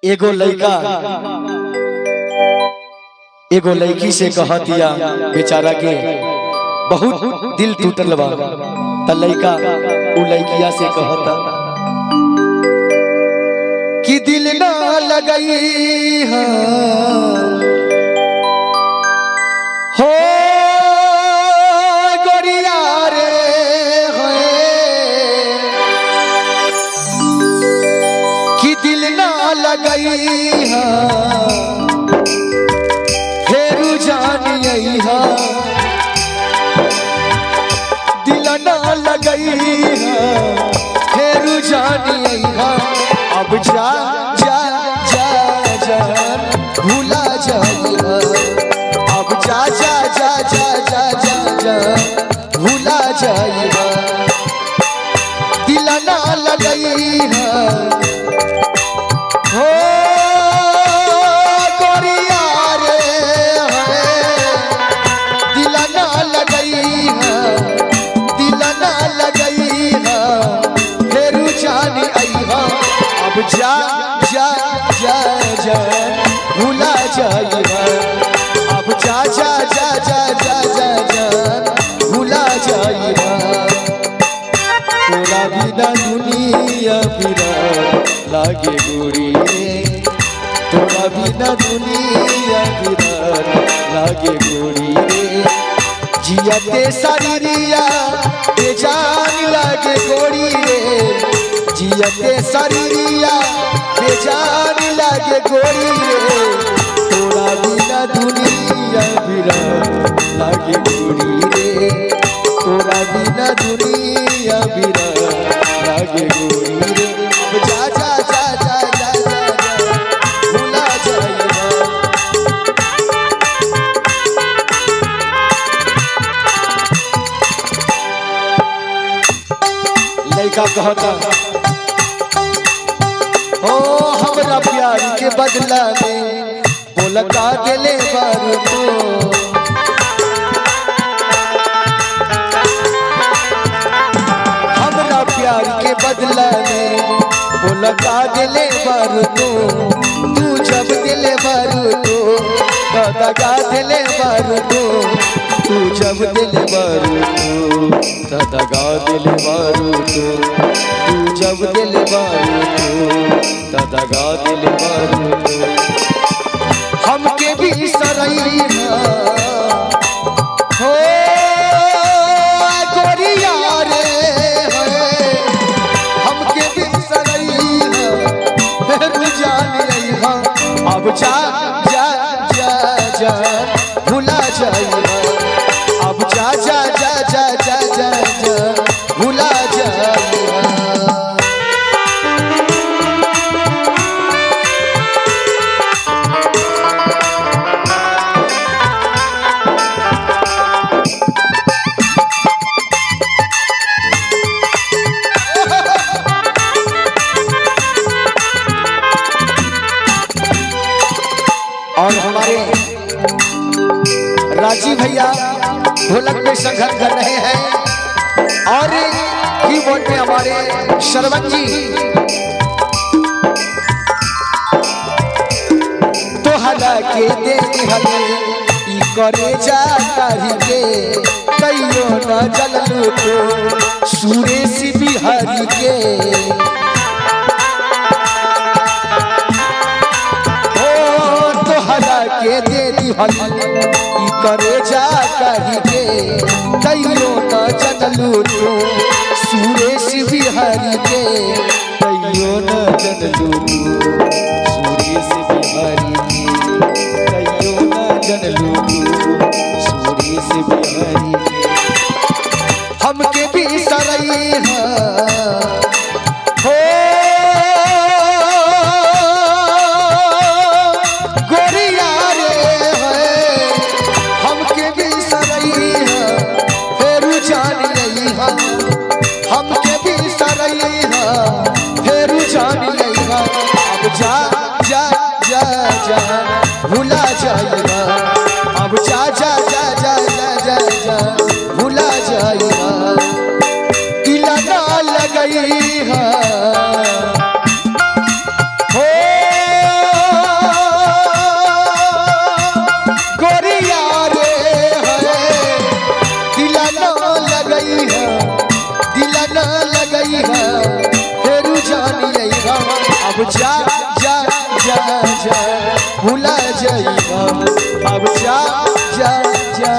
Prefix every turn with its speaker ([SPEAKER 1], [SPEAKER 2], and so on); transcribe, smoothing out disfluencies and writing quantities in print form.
[SPEAKER 1] एगो लड़का एगो लड़की से कहतिया बेचारा के बहुत दिल टूटल बा। त लड़का उ लड़किया से कहता कि दिल ना लगई है हो गोरिया रे कि दिल ना लगई है फेरू जानिए है दिल ना लगई है फेरू जानिए है अब जा जा जा जा भूला जाइए अब जा जा जा जा जा जा जा भूला जाइए दिल ना लगई है हो गोरिया रे दिल ना लगई है दिल ना लगई है फेरू जानी आई है अब जा जा जा जा भूला जाइए अब जा जा जा जा जा जा जा भूला जाइए तोरा बिना दुनिया बिना लागे गोरी रे तोरा बिना दुनिया बिना लागे गोरी रे जियते शरीरिया बेजान लागे गोरी रे जियते शरीरिया बेजान लागे गोरी रे तोरा बिना दुनिया बिना लागे गोरी रे तोरा बिना दुनिया बिना लागे गोरी रे अब जा जा जा जा जा जा भूला जाइए लड़का कहता ओ हमरा प्यार के बदला में बोलका दिले बारू तो हमरा प्यार के बदला में बोलका दिले बारू तो तू जब दिले बारू तो दगा दिले बारू तो तू जब दिले बारू तो दगा दिले बारू तो तू जब दिले बारू तो दगा दिले बारू तो हमके भी सरई हो गोरिया रे हमके भी सरई फेरू जानी अब जा जा जा जा भूला जाइए अब जा जा जा जा जा जा जा भूला जाइए और हमारे राजीव भैया ढोलक में संघर्ष कर रहे हैं और कीबोर्ड में हमारे शरवण जी तो हला के दे हले ई करे जा तारी के कहियो न जललू तो सुरेश बिहारी के के दे दिहल ई करे जा कही के कहियो न जनलू तो सुरेश बिहारी के कहियो न जनलू तो सुरेश बिहारी के कहियो न जनलू तो सुरेश बिहारी के हमके भी सरई हो हमके भी सरई है फेरू जानी अब लगई है दिल न लगई है फेरू जानी है अब जा जा जा जा भुला जाइबा अब जा जा जा